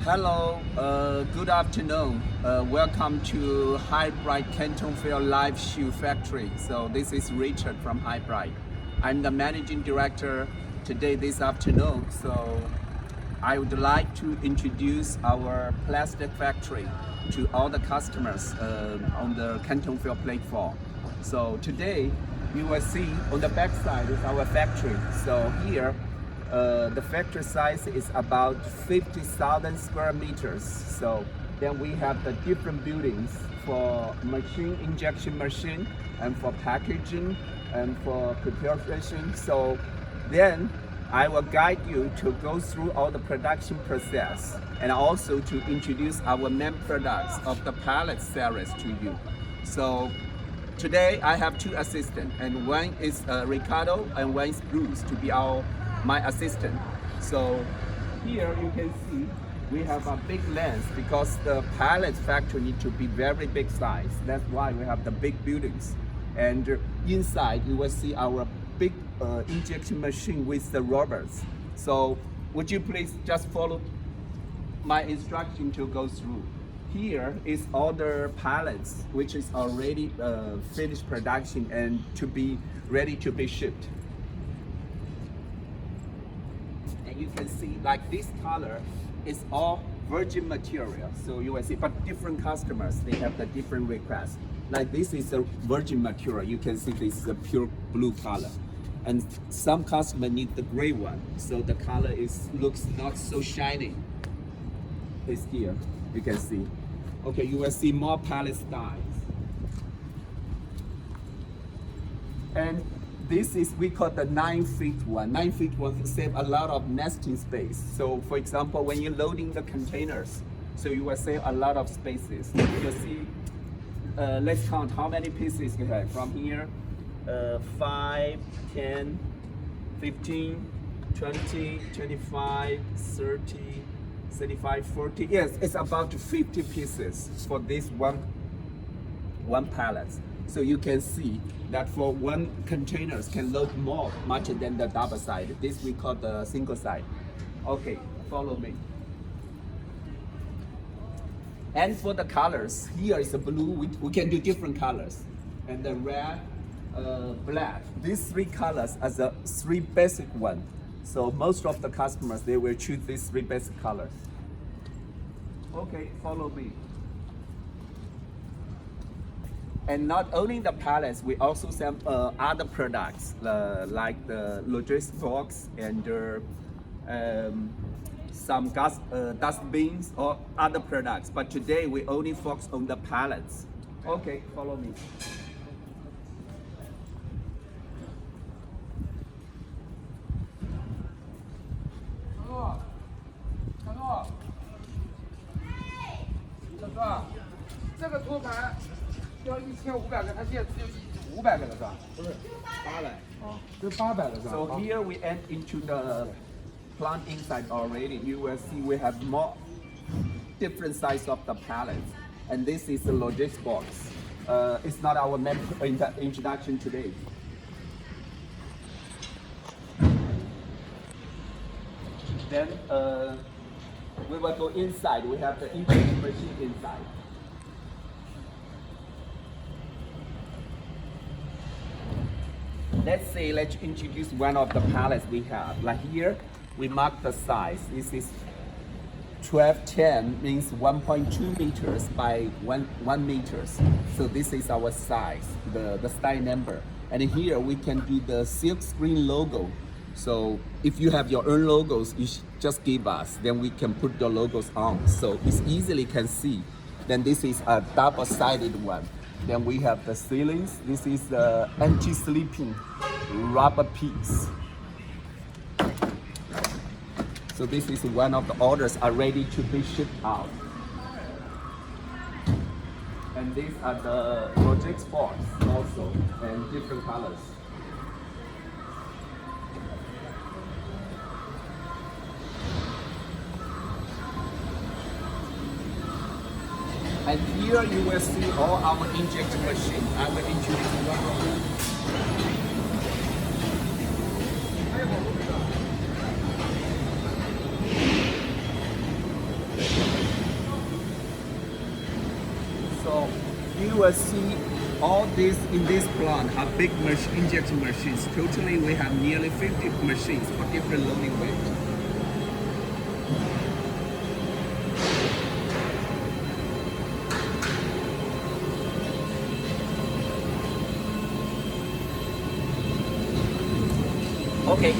Hello, good afternoon. Welcome to Highbright Cantonville Live Shoe Factory. So this is Richard from Highbright. I'm the managing director today this afternoon. So I would like to introduce our plastic factory to all the customers on the Cantonville platform. So today you will see on the back side is our factory. So here the factory size is about 50,000 square meters. So then we have the different buildings for injection machine, and for packaging, and for preparation. So then I will guide you to go through all the production process and also to introduce our main products of the pallet series to you. So today I have two assistants, and one is Ricardo and one is Bruce to be my assistant. So here you can see we have a big lens because the pallet factory need to be very big size. That's why we have the big buildings. And inside you will see our big injection machine with the robots. So would you please just follow my instruction to go through. Here is all the pallets which is already finished production and to be ready to be shipped. You can see like this color is all virgin material, so you will see, but different customers they have the different requests. Like this is a virgin material, you can see this is a pure blue color, and some customer need the gray one, so the color looks not so shiny. It's here, you can see. Okay, you will see more pallet styles, and this is, we call the 9 feet one. 9 feet one save a lot of nesting space. So for example, when you're loading the containers, so you will save a lot of spaces. You see, let's count how many pieces you have from here. 5, 10, 15, 20, 25, 30, 35, 40. Yes, it's about 50 pieces for this one pallet. So you can see that for one containers can load much than the double side. This we call the single side. Okay, follow me. And for the colors, here is the blue. We can do different colors, and the red, black. These three colors are the three basic ones. So most of the customers they will choose these three basic colors. Okay, follow me. And not only the pallets, we also sell other products like the logistics box and some dustbins or other products. But today we only focus on the pallets. Okay, follow me. So here we add into the plant inside already. You will see we have more different size of the pallets, and this is the logistics box. It's not our main introduction today. Then we will go inside. We have the injection machine inside. Let's introduce one of the pallets we have. Like here, we mark the size. This is 1210, means 1.2 meters by 1 meters. So this is our size, the style number. And here we can do the silk screen logo. So if you have your own logos, you just give us, then we can put your logos on. So it's easily can see. Then this is a double-sided one. Then we have the ceilings. This is the anti-slipping rubber piece. So this is one of the orders are ready to be shipped out. And these are the logistics box also, and different colors. And here you will see all our injection machine. I will introduce one of them. you will see all this in this plant are big injection machines. Totally, we have nearly 50 machines for different loading weight. Okay,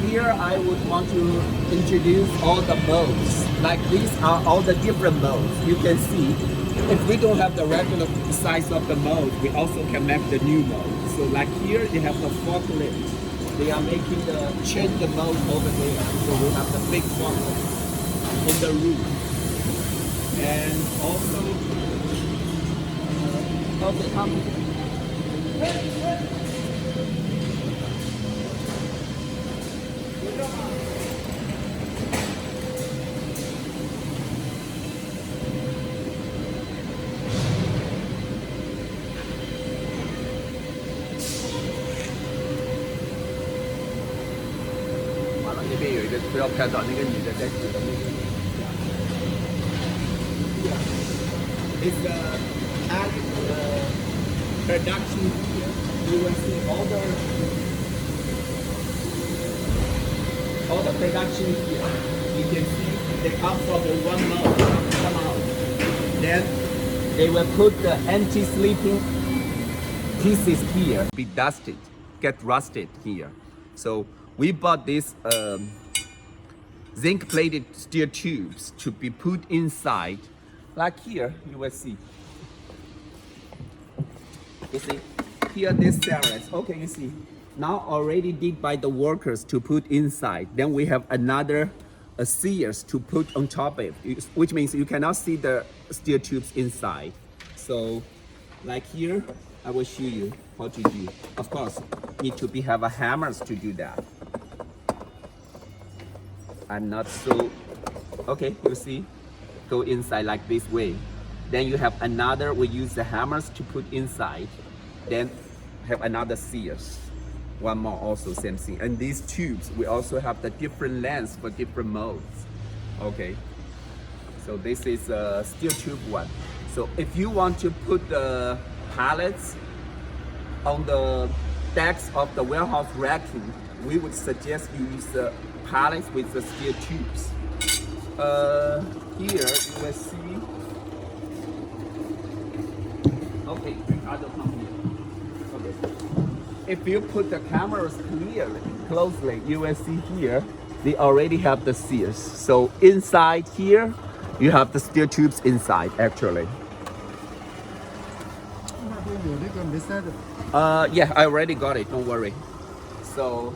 here I would want to introduce all the modes. Like these are all the different modes. You can see, if we don't have the regular size of the mode, we also can make the new mode. So like here, you have the forklift. They are making the change the mode over there. So we have the big forklift in the room. And also, okay, come. 那边有一个，不要看到那个女的在指的那个。It's the production here. You will see all the production here. You can see they come from the one mode, come out. Then they will put the anti-slipping pieces here. Be dusted, get rusted here. So we bought this zinc-plated steel tubes to be put inside. Like here, you will see. You see, here this series. Okay, you see. Now already did by the workers to put inside. Then we have another sears to put on top of it, which means you cannot see the steel tubes inside. So, like here, I will show you how to do. Of course, need to have a hammers to do that. I'm not so, okay, you see, go inside like this way. Then you have another, we use the hammers to put inside. Then have another sears. One more also same thing. And these tubes, we also have the different lengths for different modes. Okay, so this is a steel tube one. So if you want to put the pallets on the decks of the warehouse racking, we would suggest you use the pallets with the steel tubes. Here you will see. Okay, other company. Okay. If you put the cameras closely, you will see here they already have the sears. So inside here, you have the steel tubes inside actually. Yeah, I already got it. Don't worry. So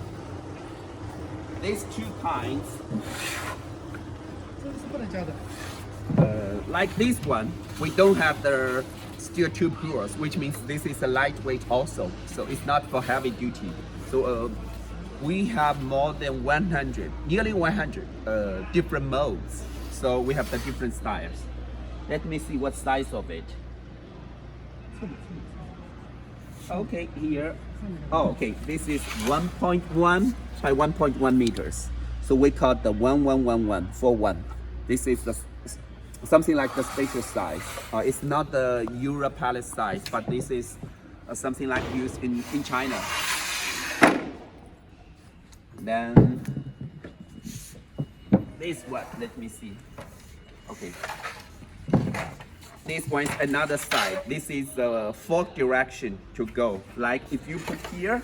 these two kinds. Like this one, we don't have the steel tube growers, which means this is a lightweight also. So it's not for heavy duty. So we have more than 100, nearly 100 different modes. So we have the different styles. Let me see what size of it. Okay, here. Oh, okay. This is 1.1 by 1.1 meters. So we call it the 111141. This is the something like the spatial size. It's not the Euro pallet size, but this is something like used in China. Then this one, let me see. Okay. This one is another side. This is the fork direction to go. Like if you put here,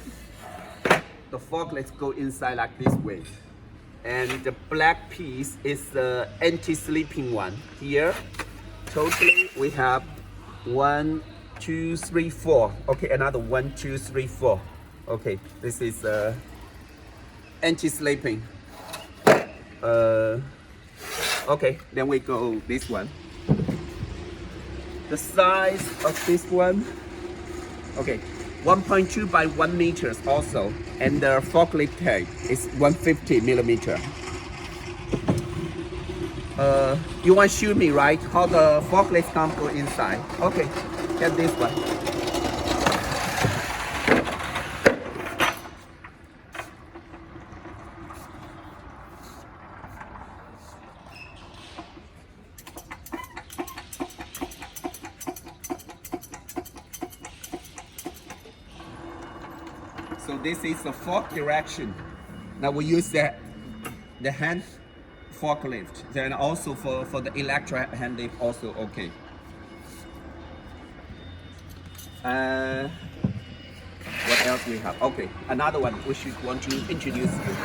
the fork let's go inside like this way. And the black piece is the anti-slipping one. Here, totally we have 1, 2, 3, 4. Okay, another 1, 2, 3, 4. Okay, this is anti-slipping. Okay, then we go this one. The size of this one, okay, 1.2 by 1 meters also, and the forklift height is 150 millimeter. You want to show me, right, how the forklift can go inside? Okay, get this one. So this is the fork direction. Now we use the hand forklift. Then also for the electric hand lift also okay. What else we have? Okay, another one we should want to introduce you.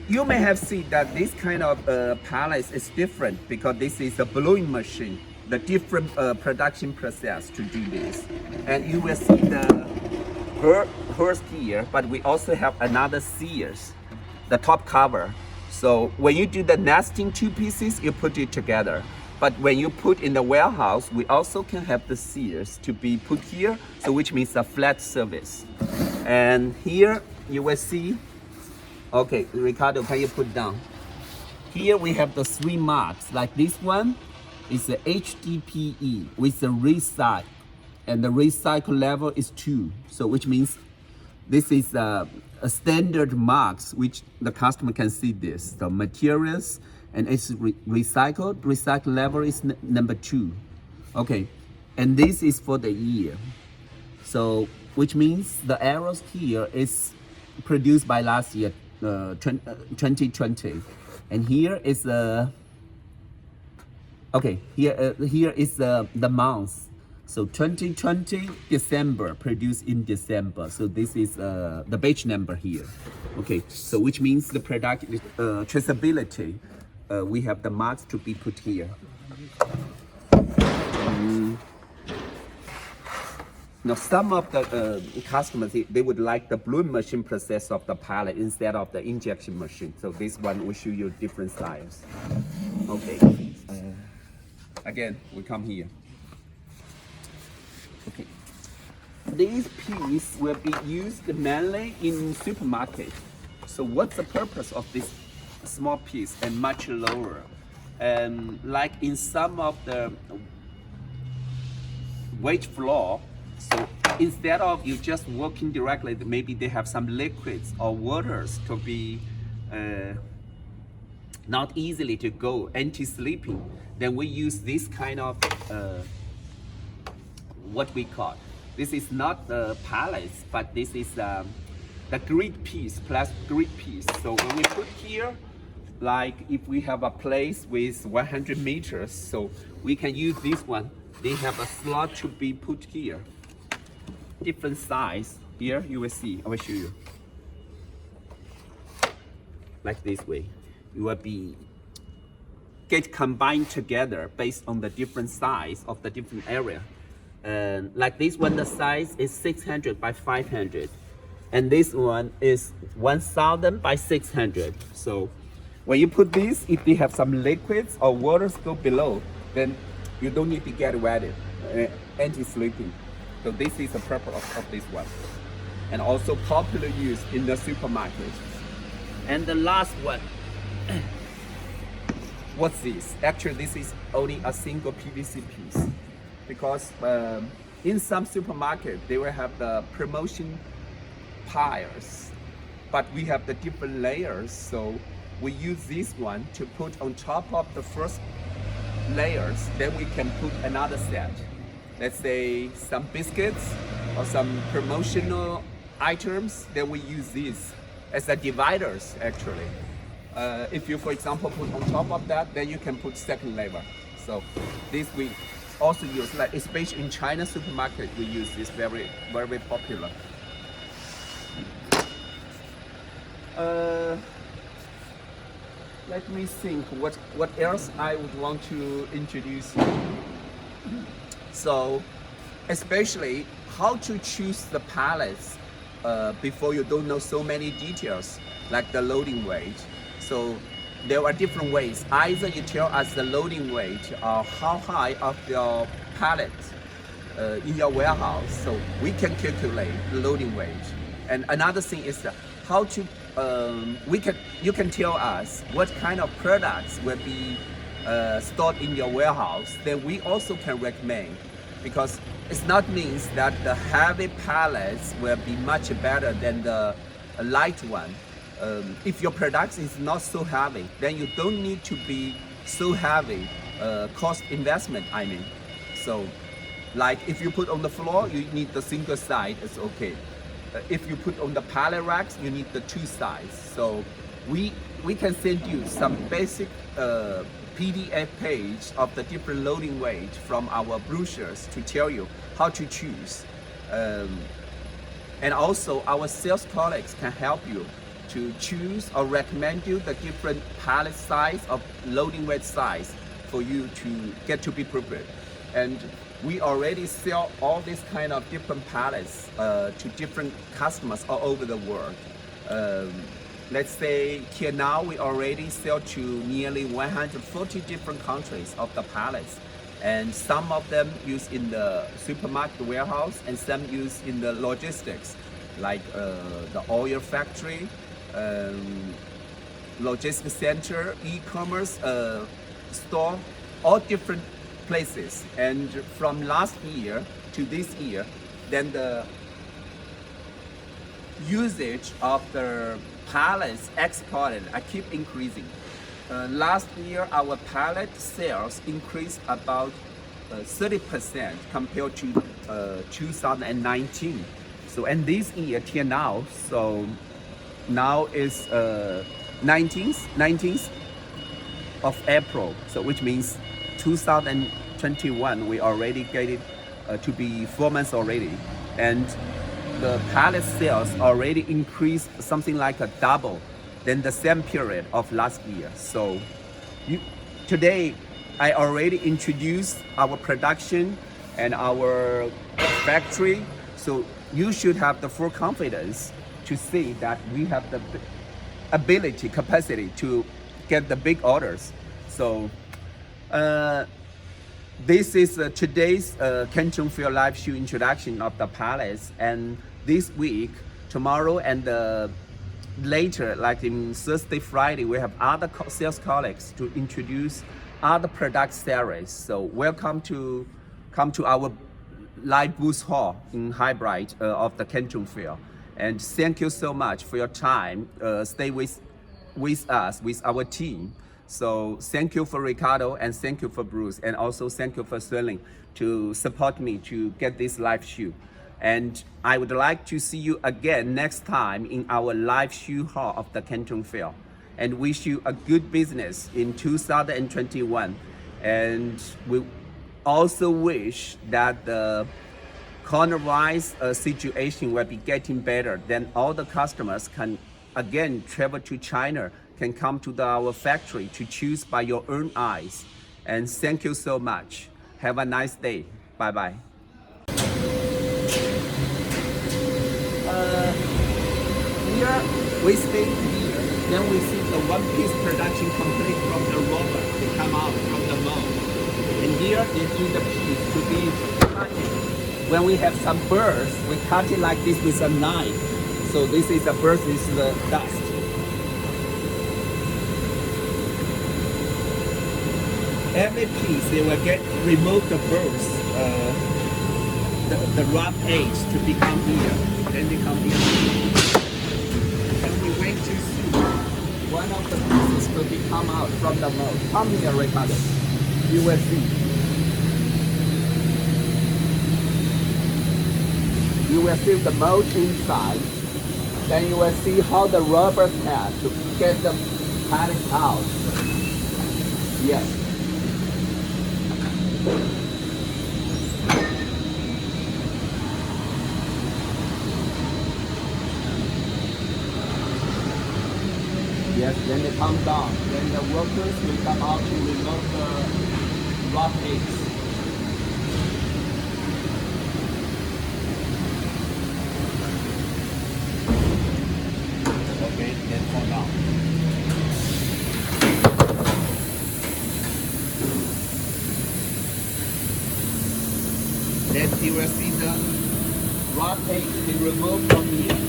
You may have seen that this kind of pallets is different because this is a blowing machine, the different production process to do this. And you will see the hose here, but we also have another sears, the top cover. So when you do the nesting two pieces, you put it together. But when you put in the warehouse, we also can have the sears to be put here, so which means a flat surface. And here you will see, okay, Ricardo, can you put down? Here we have the 3 marks, like this one is the HDPE with the recycle, and the recycle level is 2. So which means this is a standard marks which the customer can see this, the materials, and it's recycled. Recycle level is number 2. Okay, and this is for the year. So which means the arrows here is produced by last year, 2020, and here is okay. Here is the month. So 2020 December, produced in December. So this is the batch number here. Okay, so which means the product traceability. We have the marks to be put here. Now some of the customers, they would like the blowing machine process of the pallet instead of the injection machine. So this one will show you different styles. Okay. Again, we come here. Okay. These pieces will be used mainly in supermarket. So what's the purpose of this small piece and much lower? And like in some of the wage floor, so instead of you just working directly, maybe they have some liquids or waters to be not easily to go anti-slipping. Then we use this kind of what we call, this is not the pallets, but this is the grid piece, plastic grid piece. So when we put here, like if we have a place with 100 meters, so we can use this one. They have a slot to be put here. Different size. Here you will see, I will show you. Like this way. You will be get combined together based on the different size of the different area. And like this one, the size is 600 by 500. And this one is 1000 by 600. So when you put this, if they have some liquids or waters go below, then you don't need to get wetted, anti-slipping. So this is the purpose of this one. And also popular use in the supermarket. And the last one, what's this? Actually, this is only a single PVC piece. Because in some supermarket, they will have the promotion piles. But we have the different layers, so we use this one to put on top of the first layers, then we can put another set. Let's say some biscuits or some promotional items, then we use these as the dividers actually. If you, for example, put on top of that, then you can put second layer. So this we also use, like especially in China supermarket, we use this very, very popular. Let me think what else I would want to introduce you. So, especially how to choose the pallets before you don't know so many details, like the loading weight. So there are different ways. Either you tell us the loading weight or how high of your pallet in your warehouse, so we can calculate the loading weight. And another thing is how to you can tell us what kind of products will be stored in your warehouse. Then we also can recommend, because it's not means that the heavy pallets will be much better than the light one. If your product is not so heavy, then you don't need to be so heavy cost investment, I mean. So like if you put on the floor, you need the single side, it's okay. if you put on the pallet racks, you need the 2 size. So we can send you some basic PDF page of the different loading weight from our brochures to tell you how to choose. And also our sales colleagues can help you to choose or recommend you the different pallet size or loading weight size for you to get to be prepared. And we already sell all these kind of different pallets to different customers all over the world. Let's say here now we already sell to nearly 140 different countries of the pallets. And some of them used in the supermarket warehouse and some used in the logistics, like the oil factory, logistics center, e-commerce store, all different places. And from last year to this year, then the usage of the pallets exported keep increasing. Last year, our pallet sales increased about 30% compared to 2019. So, and this year till now, so now is 19th of April. So, which means 2021, we already get it to be 4 months already, and the pallet sales already increased something like a double than the same period of last year. So today I already introduced our production and our factory. So you should have the full confidence to see that we have the ability, capacity to get the big orders. So this is today's Canton Fair Live Show introduction of the pallets, and this week, tomorrow and later, like in Thursday, Friday, we have other sales colleagues to introduce other product series. So welcome to come to our live booth hall in Highbright of the Canton Fair. And thank you so much for your time. Stay with us, with our team. So thank you for Ricardo and thank you for Bruce, and also thank you for Sterling to support me to get this live show. And I would like to see you again next time in our live show hall of the Canton Fair, and wish you a good business in 2021. And we also wish that the coronavirus situation will be getting better, then all the customers can again travel to China, can come to our factory to choose by your own eyes. And thank you so much. Have a nice day. Bye bye. Here we stay here, then we see the one-piece production complete from the robot. They come out from the mold. And here they do the piece to be cutted. When we have some birds, we cut it like this with a knife. So this is the bird, this is the dust. Every piece they will remove the birds, the rough edge to become here. Then they come here. And we wait to see one of the pieces will come out from the mold. Come here, Ricardo. You will see. You will see the mold inside. Then you will see how the rubber pad to get the pallet out. Yes. Yes, then they come down. Then the workers will come out to remove the rough eggs. Okay, then fall down. Then you will see the rough eggs be removed from here.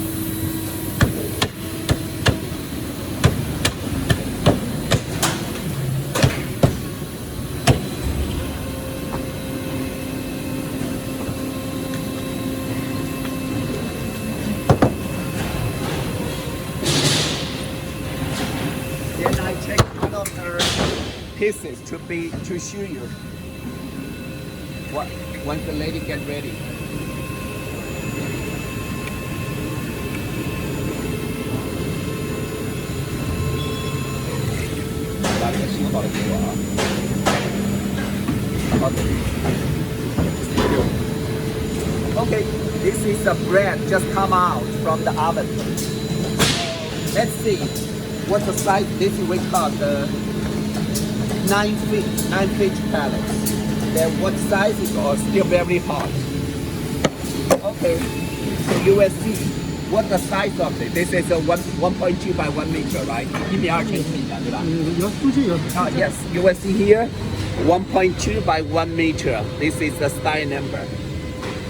Pieces to show you once the lady get ready. Okay, this is the bread just come out from the oven. Let's see what the size. This is we call the 9-feet pallet. Then what size is still very hot. Okay, so you will see what the size of it. This is a 1.2 by 1 meter, right? 1.2乘1米的，对吧？Yes, you will see here 1.2 by 1 meter. This is the style number.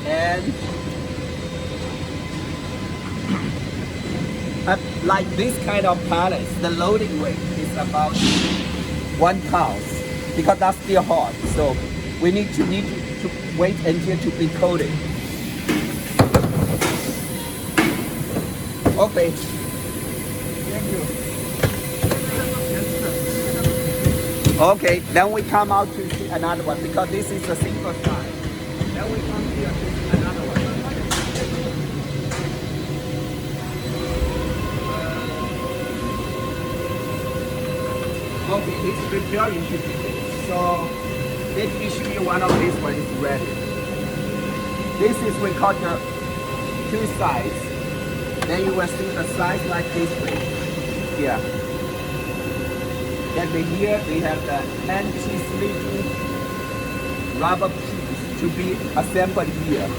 And like this kind of pallets, the loading weight is about 1 pound because that's still hot. So we need to wait until to be coated. Okay. Thank you. Okay, then we come out to see another one because this is a single size. Then we come here to see another one. Okay, it's preparing to be. So let me show you one of these ones is ready. This is we call the 2 sides. Then you will see the size like this way. Here. Then here we have the anti-slipping rubber piece to be assembled here.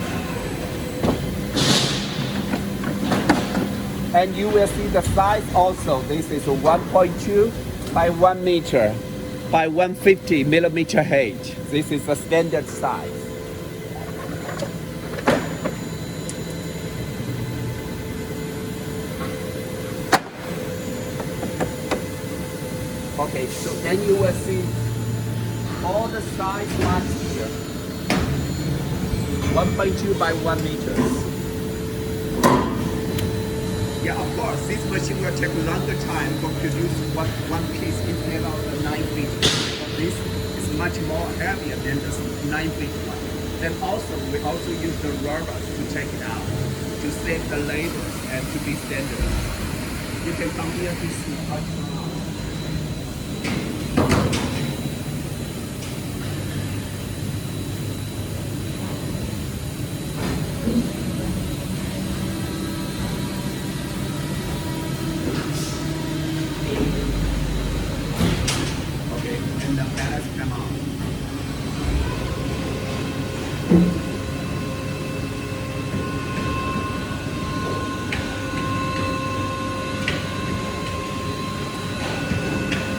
And you will see the size also. This is a 1.2 by 1 meter by 150 millimeter height. This is the standard size. Okay, so then you will see all the size marks here. 1.2 by 1 meters. Yeah, of course, this machine will take a longer time to produce one piece instead of the 9-feet. This is much more heavier than the 9-feet one. Then also, we also use the rubber to take it out, to save the labor and to be standard. You can come here to see how it comes out.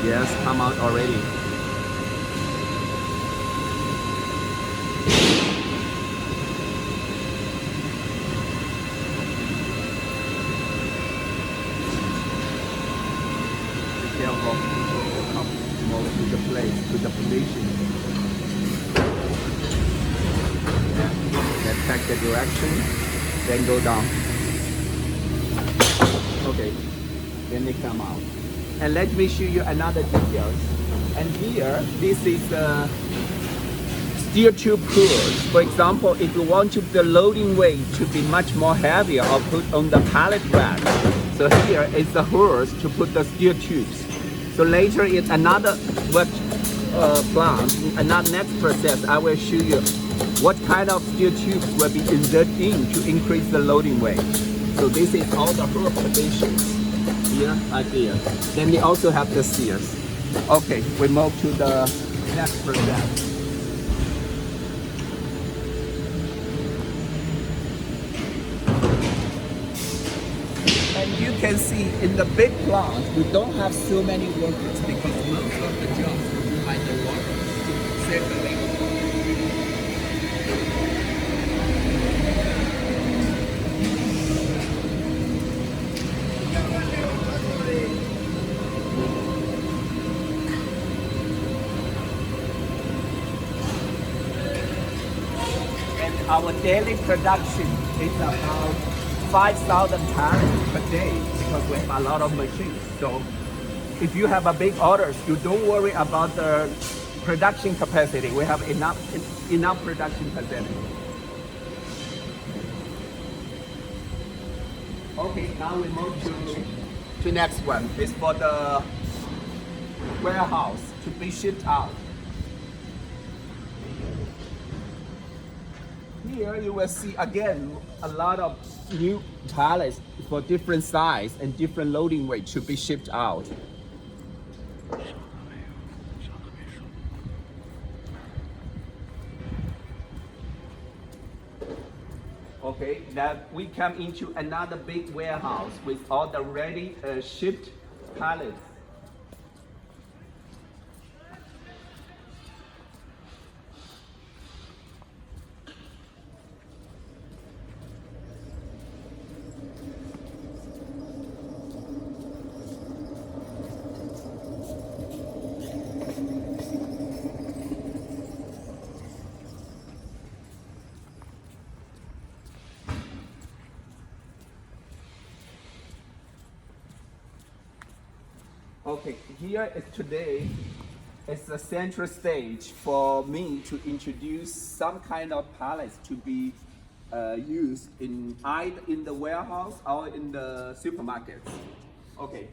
Yes, come out already. Be careful. Come more to the place, to the position. Yeah. Then check the direction, then go down. Okay, then they come out. And let me show you another details. And here, this is steel tube coolers. For example, if you want the loading weight to be much more heavier or put on the pallet rack, so here is the hose to put the steel tubes. So later in another plant, another next process, I will show you what kind of steel tubes will be inserted in to increase the loading weight. So this is all the hose positions. Here, like here. Then we also have the sears. Okay, we move to the next process. And you can see in the big plant, we don't have so many workers because most of the jobs are done by the workers to save the labor. Our daily production is about 5,000 pallets per day because we have a lot of machines. So if you have a big orders, you don't worry about the production capacity. We have enough production capacity. Okay, now we move to next one. It's for the warehouse to be shipped out. Here you will see again a lot of new pallets for different size and different loading weight to be shipped out. Okay, that we come into another big warehouse with all the ready shipped pallets. Okay, here is today is the central stage for me to introduce some kind of pallets to be used in either in the warehouse or in the supermarkets. Okay,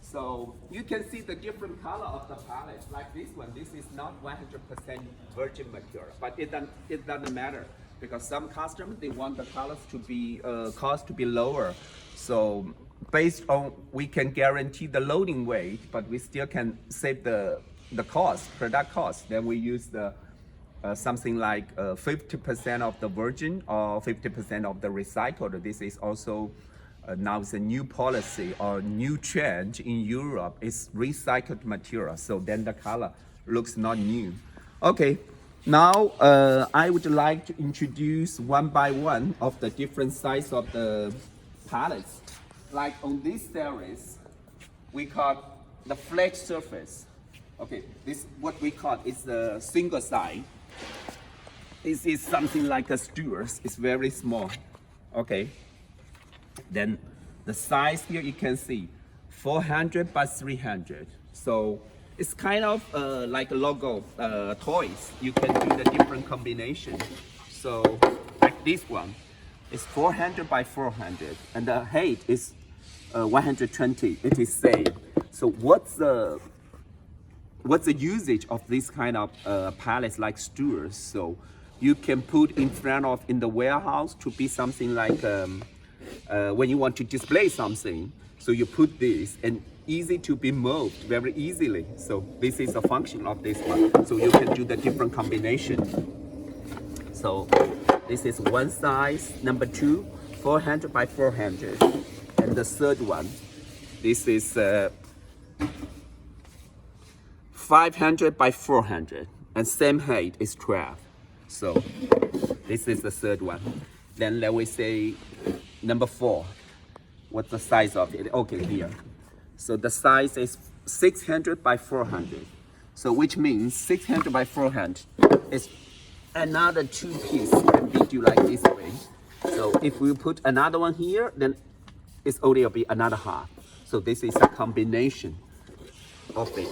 so you can see the different color of the pallets. Like this one, this is not 100% virgin material, but it doesn't matter because some customers they want the colors to be cost to be lower. So based on we can guarantee the loading weight, but we still can save the cost, product cost. Then we use the something like 50% of the virgin or 50% of the recycled. This is also now it's a new policy or new trend in Europe. It's recycled material, so then the color looks not new. Okay, now I would like to introduce one by one of the different size of the pallets. Like on this series, we call the flat surface. Okay, this what we call is the single side. This is something like a Stewart's. It's very small. Okay. Then the size here you can see 400 by 300. So it's kind of like a logo toys. You can do the different combination. So like this one, it's 400 by 400, and the height is 120. It is same. So what's the usage of this kind of pallets like Stewart's? So you can put in front of in the warehouse to be something like when you want to display something. So you put this and easy to be moved very easily. So this is a function of this one. So you can do the different combination. So this is one size, number 2, 400 by 400. And the third one, this is 500 by 400, and same height is 12. So this is the third one. Then let we say number 4. What's the size of it? Okay, here. So the size is 600 by 400. So which means 600 by 400 is another 2 pieces can be do like this way. So if we put another one here, then it's only will be another half. So this is a combination of it.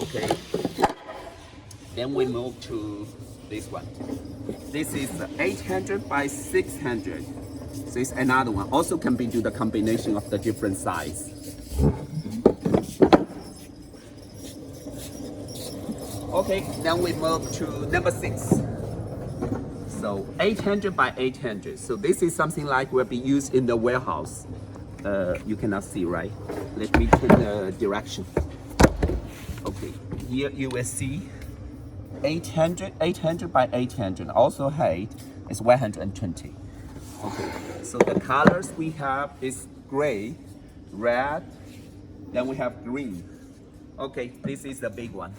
Okay. Then we move to this one. This is 800 by 600. So it's another one. Also can be do the combination of the different size. Okay, then we move to number 6. So 800 by 800. So this is something like will be used in the warehouse. You cannot see, right? Let me turn the direction. Okay, here you will see 800 by 800. Also height is 120. Okay, so the colors we have is gray, red, then we have green. Okay, this is the big one.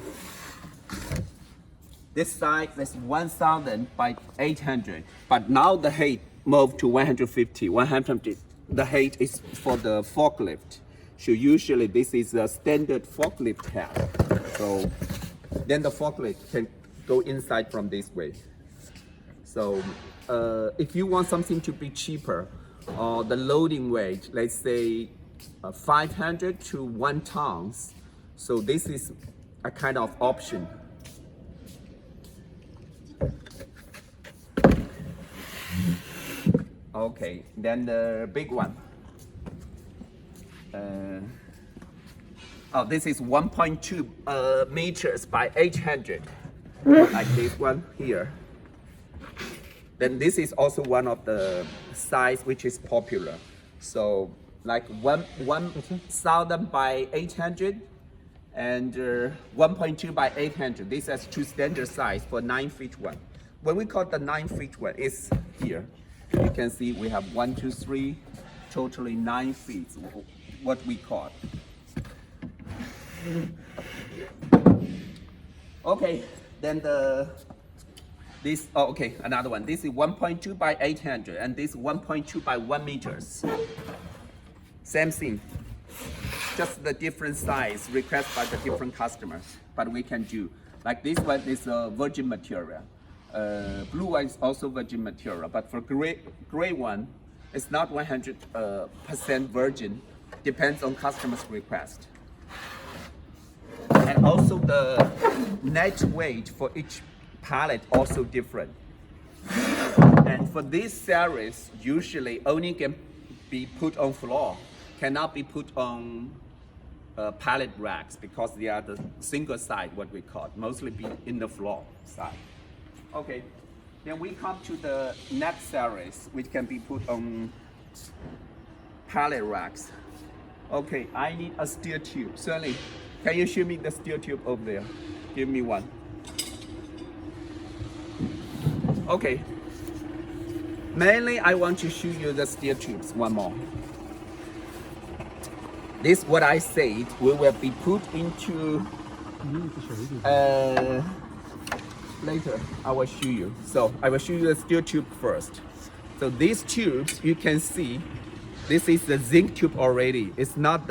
This size is 1000 by 800, but now the height moved to 150. 150. The height is for the forklift. So usually this is a standard forklift head. So then the forklift can go inside from this way. So if you want something to be cheaper, the loading weight, let's say 500 to 1 tons. So this is a kind of option. Okay, then the big one. Oh, this is 1.2 meters by 800, like this one here. Then this is also one of the size which is popular. So like 1,000 by 800 and 1.2 by 800. This is two standard size for 9 feet one. When we call the 9 feet one, it's here. You can see we have 1, 2, 3, totally 9 feet, what we call. Okay, then okay, another one. This is 1.2 by 800 and this 1.2 by 1 meters. Same thing, just the different size requested by the different customers, but we can do. Like this one is a virgin material. Blue one is also virgin material, but for gray one, it's not 100% virgin, depends on customer's request. And also the net weight for each pallet also different. And for this series, usually only can be put on floor, cannot be put on pallet racks because they are the single side, what we call, mostly be in the floor side. Okay, then we come to the next series, which can be put on pallet racks. Okay, I need a steel tube. Certainly, can you show me the steel tube over there? Give me one. Okay. Mainly, I want to show you the steel tubes one more. This, what I said, we will be put into later. I will show you. So I will show you the steel tube first. So these tubes, you can see, this is the zinc tube already. It's not the